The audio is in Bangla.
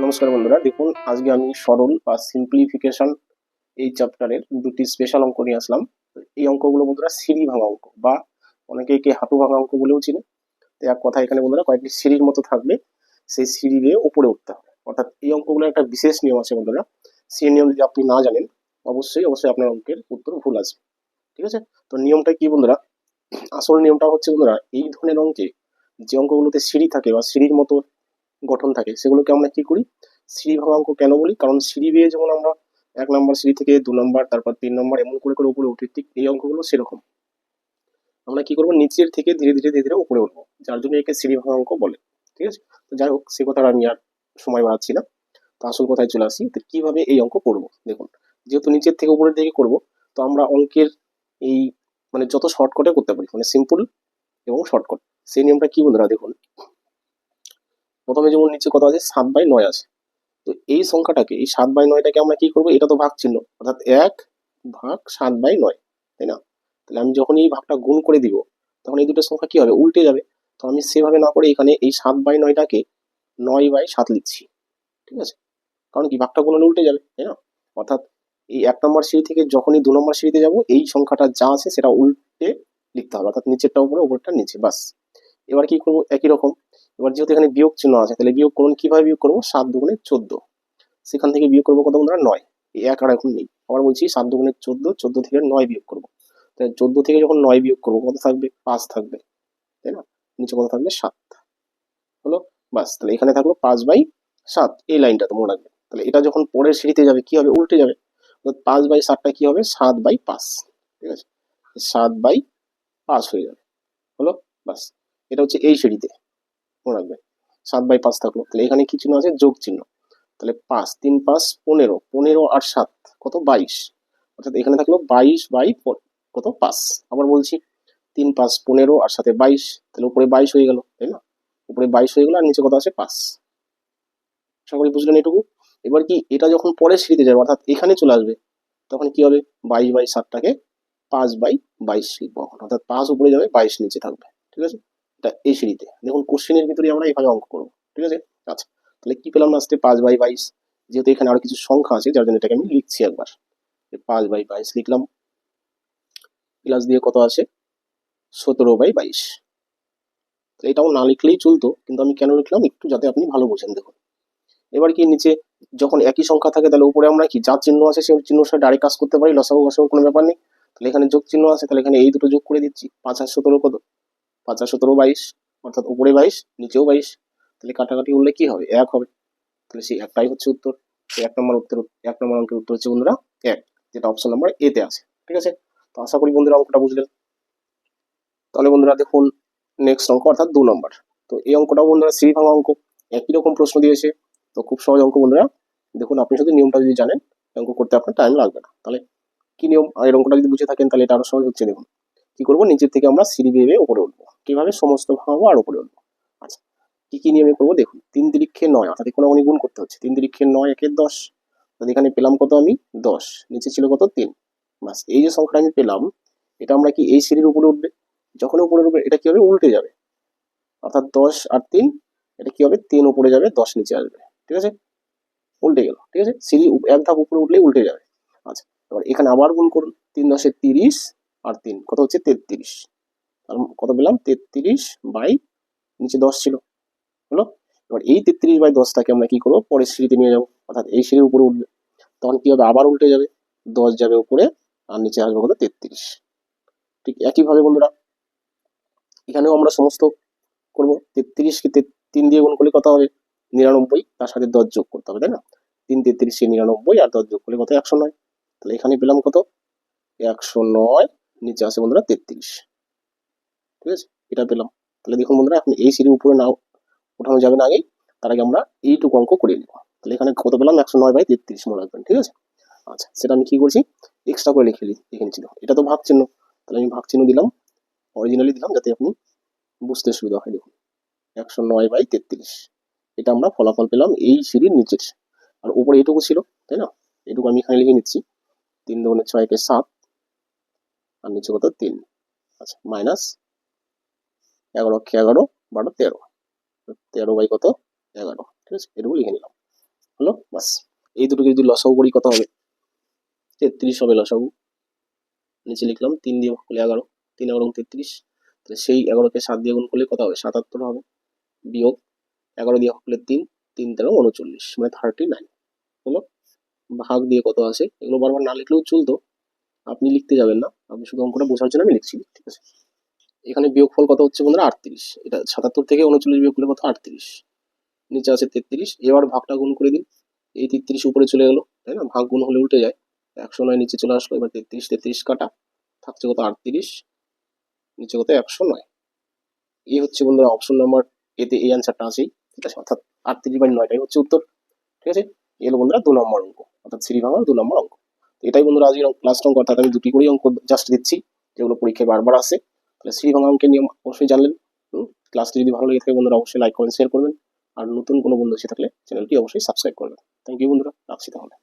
নমস্কার বন্ধুরা, দেখুন আজকে আমি সরল বা সিম্পলিফিকেশন এই চ্যাপ্টারের দুটি স্পেশাল অঙ্ক নিয়ে আসলাম। এই অঙ্কগুলো বন্ধুরা সিঁড়ি ভাঙা অঙ্ক বা অনেকে একে হাঁটু ভাঙা অঙ্ক বলেও চিনে। তো এক কথা এখানে বন্ধুরা কয়েকটি সিঁড়ির মতো থাকবে, সেই সিঁড়ি দিয়ে উপরে উঠতে হবে। অর্থাৎ এই অঙ্কগুলোর একটা বিশেষ নিয়ম আছে বন্ধুরা, সেই নিয়ম যদি আপনি না জানেন অবশ্যই আপনার অঙ্কের উত্তর ভুল আসবে। ঠিক আছে, তো নিয়মটা কি বন্ধুরা? আসল নিয়মটা হচ্ছে বন্ধুরা, এই ধরনের অঙ্কে যে অঙ্কগুলোতে সিঁড়ি থাকে বা সিঁড়ির মতো গঠন থাকে সেগুলোকে আমরা কি করি, সিঁড়ি ভাঙা অঙ্ক কেন বলি? কারণ সিঁড়ি বেয়ে যেমন আমরা 1 নম্বর সিঁড়ি থেকে 2 নম্বর, তারপর 3 নম্বর এমন করে করে উপরে উঠি, ঠিক এই অঙ্কগুলো সেরকম আমরা কি করবো, নিচের থেকে ধীরে ধীরে ধীরে ধীরে উপরে উঠবো, যার জন্য একে সিঁড়ি ভাঙা অঙ্ক বলে। ঠিক আছে, তো যাই হোক সে কথাটা আমি আর সময় বাড়াচ্ছি না, তো আসল কথায় চলে আসি। তো কিভাবে এই অঙ্ক করবো দেখুন, যেহেতু নিচের থেকে উপরের দিকে করবো, তো আমরা অঙ্কের এই মানে যত শর্টকাটে করতে পারি, মানে সিম্পল এবং শর্টকাট, সেই নিয়মটা কি বন্ধুরা? দেখুন প্রথমে যেমন নিচে কত আছে, 7/9 আছে। তো এই সংখ্যাটাকে, এই 7/9টাকে আমরা কি করবো, এটা তো ভাগ চিহ্ন, অর্থাৎ 1/7/9, তাই না? তাহলে আমি যখন এই ভাগটা গুণ করে দিব, তখন এই দুটো সংখ্যা কি হবে, উল্টে যাবে। তো আমি সেভাবে না করে এখানে এই 7/9টাকে 9/7 লিখছি। ঠিক আছে, কারণ কি ভাগটা গুণ হলে উল্টে যাবে, তাই না? অর্থাৎ এই 1 নম্বর সিঁড়ি থেকে যখনই 2 নম্বর সিঁড়িতে যাব, এই সংখ্যাটা যা আছে সেটা উল্টে লিখতে হবে, অর্থাৎ নিচেরটা উপরে উপরটা নিচে, বাস। এবার কি করবো, একই রকম। এবার যেহেতু এখানে বিয়োগ চিহ্ন আছে, তাহলে বিয়োগ করুন, কিভাবে বিয়োগ করবো, 7×2 = 14, সেখান থেকে বিয়োগ করবো কত বন্ধুরা, 9। এই 1 আর এখন নেই, আবার বলছি 7×2 = 14, 14 থেকে 9 বিয়োগ করবো। তাহলে 14 থেকে যখন 9 বিয়োগ করবো কত থাকবে, 5 থাকবে, তাই না? নিচে কত থাকবে, 7 হলো, বাস। তাহলে এখানে থাকলো 5/7, এই লাইনটা তো মনে রাখবে। তাহলে এটা যখন পরের সিঁড়িতে যাবে কি হবে, উল্টে যাবে। 5/7টা কি হবে, 7/5। ঠিক আছে, 7/5 হয়ে যাবে, হলো, বাস। এটা হচ্ছে এই সিঁড়িতে, মনে রাখবে। 7/5 থাকলো, তাহলে এখানে কি চিহ্ন আছে, যোগ চিহ্ন। তাহলে 5, 3 5 15, 15 আর 7 কত, 22। অর্থাৎ এখানে থাকলো 22/কত, 5। আবার বলছি 3 5 15 আর সাথে 22, তাহলে উপরে 22 হয়ে গেল, তাই না? উপরে 22 হয়ে গেল আর নিচে কত আছে, 5। আশা করি বুঝলেন এটুকু। এবার কি, এটা যখন পরের সিঁড়িতে যাবে, অর্থাৎ এখানে চলে আসবে, তখন কি হবে, 22/7টাকে 5/22 লিখবো এখন, অর্থাৎ 5 উপরে যাবে, 22 নিচে থাকবে। ঠিক আছে, এটা এই সিঁড়িতে দেখুন, কোশ্চেনের ভিতরে আমরা এইভাবে অঙ্ক করবো। ঠিক আছে, আচ্ছা, তাহলে কি পেলাম লাস্টে, 5/22। যেহেতু এখানে আরো কিছু সংখ্যা আছে, যার জন্য এটাকে আমি লিখছি একবার, 5/22 লিখলাম, প্লাস দিয়ে কত আছে, 17/22। এটাও না লিখলেই চলতো, কিন্তু আমি কেন লিখলাম, একটু যাতে আপনি ভালো বোঝেন। দেখুন এবার কি, নিচে যখন একই সংখ্যা থাকে, তাহলে উপরে আমরা কি, যা চিহ্ন আছে সেই চিহ্নের সাথে ডাইরেক্ট কাজ করতে পারি, লসাগু গসাগু কোনো ব্যাপার নেই। তাহলে এখানে যোগ চিহ্ন আছে, তাহলে এখানে এই দুটো যোগ করে দিচ্ছি, 5 আর 17 কত, 5 আর 17 22, অর্থাৎ উপরে 22 নিচেও 22। তাহলে কাটাকাটি করলে কি হবে, 1 হবে। তাহলে সেই একটাই হচ্ছে উত্তর। এই 1 নম্বর উত্তর, 1 নম্বর অঙ্কের উত্তর হচ্ছে বন্ধুরা 1, যেটা অপশন নাম্বার এ তে আছে। ঠিক আছে, তো আশা করি বন্ধুরা অঙ্কটা বুঝলেন। তাহলে বন্ধুরা দেখুন নেক্সট অঙ্ক, অর্থাৎ 2 নম্বর। তো এই অঙ্কটাও বন্ধুরা সিঁড়ি ভাঙা অঙ্ক, একই রকম প্রশ্ন দিয়েছে। তো খুব সহজ অঙ্ক বন্ধুরা, দেখুন আপনি শুধু নিয়মটা যদি জানেন, অঙ্ক করতে আপনার টাইম লাগবে না। তাহলে কি নিয়ম, আর এই অঙ্কটা যদি বুঝে থাকেন তাহলে এটা আরো সহজ হচ্ছে। দেখুন কি করবো, নিচের থেকে আমরা সিঁড়ি বেয়ে বেয়ে উপরে উঠবো, কিভাবে, সমস্ত ভাঙাবো আর উপরে উঠবো। আচ্ছা, কি কি নিয়মে করবো দেখুন, 3×9, অর্থাৎ কোনো গুণ করতে হচ্ছে, 3×9 একে 10। তাহলে এখানে পেলাম কত আমি, 10, নিচে ছিল কত, 3। বাস, এই যে সংখ্যাটা আমি পেলাম, এটা আমরা কি এই সিঁড়ির উপরে উঠবে, যখন উপরে উঠবে এটা কি হবে, উল্টে যাবে। অর্থাৎ 10 আর 3, এটা কি হবে, 3 উপরে যাবে, 10 নিচে আসবে। ঠিক আছে, উল্টে গেল। ঠিক আছে, সিঁড়ি এক ধাপ উপরে উঠলেই উল্টে যাবে। আচ্ছা, এবার এখানে আবার গুণ করুন, 3×10 = 30 আর 3 কত হচ্ছে, 33। কত পেলাম, 33 বাই নিচে 10 ছিল, হলো। এবার এই 33/10টাকে আমরা কি করবো, পরের সিঁড়িতে নিয়ে যাবো, অর্থাৎ এই সিঁড়ির উপরে উঠবে। তখন কি হবে, আবার উল্টে যাবে, 10 যাবে উপরে আর নিচে আসবে কত, 33। ঠিক একইভাবে বন্ধুরা এখানেও আমরা সমস্ত করবো। 33কে 3 দিয়ে গুণ করলে কত হবে, 99, তার সাথে 10 যোগ করতে হবে, তাই না? 3 33 99 আর 10 যোগ করলে কত, 109। তাহলে এখানে পেলাম কত, 109, নিচে আছে বন্ধুরা 33। ঠিক আছে, এটা পেলাম। তাহলে দেখুন বন্ধুরা, এখন এই সিঁড়ির উপরে নাও ওঠানো যাবে না আগেই, তার আগে আমরা এইটুকু অঙ্ক করে নিব। তাহলে এখানে কত পেলাম, 109/33 মনে রাখবেন। ঠিক আছে, আচ্ছা, সেটা আমি কি করছি, এক্সট্রা করে লিখে নিয়েছিল, এটা তো ভাগ চিহ্ন, তাহলে আমি ভাগ চিহ্ন দিলাম, অরিজিনালি দিলাম, যাতে আপনি বুঝতে সুবিধা হয়। দেখুন 109/33, এটা আমরা ফলাফল পেলাম এই সিঁড়ির নিচের। আর উপরে এটুকু ছিল, তাই না? এটুকু আমি এখানে লিখে নিচ্ছি, 3 2 6 কে 7 আর নিচে কত, 3। আচ্ছা, মাইনাস 11 কে 11, 12 13, 13 বাই কত, 11। ঠিক আছে, এটুকু লিখে নিলাম। হলো বাস। এই দুটোকে যদি লসাগু করি কত হবে? 33 হবে লসাগু। নিচে লিখলাম 3 দিয়ে ভাগ করলে 11, 3 11 33। তাহলে সেই 11কে 7 দিয়ে গুণ করলে কত হবে? 77 হবে। বিয়োগ 11 দিয়ে ভাগ করলে 3, 3 13 39, মানে 39 হলো। ভাগ দিয়ে কত আসে? এগুলো বারবার না লিখলেও চলতো, আপনি লিখতে যাবেন না, আপনি শুধু অঙ্কটা বোঝার জন্য আমি লিখছি, ঠিক আছে। এখানে বিয়োগফল কত হচ্ছে বন্ধুরা? 38। এটা 77 থেকে 39 বিয়োগ করলে কত? 38। নিচে আছে 33। এবার ভাগটা গুণ করে দিন। এই 33 উপরে চলে গেল, তাই না? ভাগ গুণ হলে উল্টে যায়। 109 নিচে চলে আসলো। এবার 33 33 কাটা, থাকছে কত? 38। নিচে কত? 109। এই হচ্ছে বন্ধুরা অপশন নাম্বার এতে এই অ্যান্সারটা আছেই, ঠিক আছে। অর্থাৎ 38/9টাই হচ্ছে উত্তর, ঠিক আছে। এলো বন্ধুরা 2 নম্বর অঙ্ক, অর্থাৎ সিঁড়ি ভাঙার 2 নম্বর অঙ্ক। তো এটাই বন্ধুরা আজকের ক্লাসটা অঙ্ক, অর্থাৎ আমি দুটি করেই অঙ্ক জাস্ট দিচ্ছি, যেগুলো পরীক্ষায় বারবার আসে। তাহলে সিঁড়ি ভাঙা অঙ্কের নিয়ম অবশ্যই জানলেন। ক্লাসটি যদি ভালো লেগে থাকে বন্ধুরা অবশ্যই লাইক কমেন্ট শেয়ার করবেন। আর নতুন কোনো বন্ধু এসে থাকলে চ্যানেলটি অবশ্যই সাবস্ক্রাইব করবেন। থ্যাংক ইউ বন্ধুরা, রাখছি তাহলে।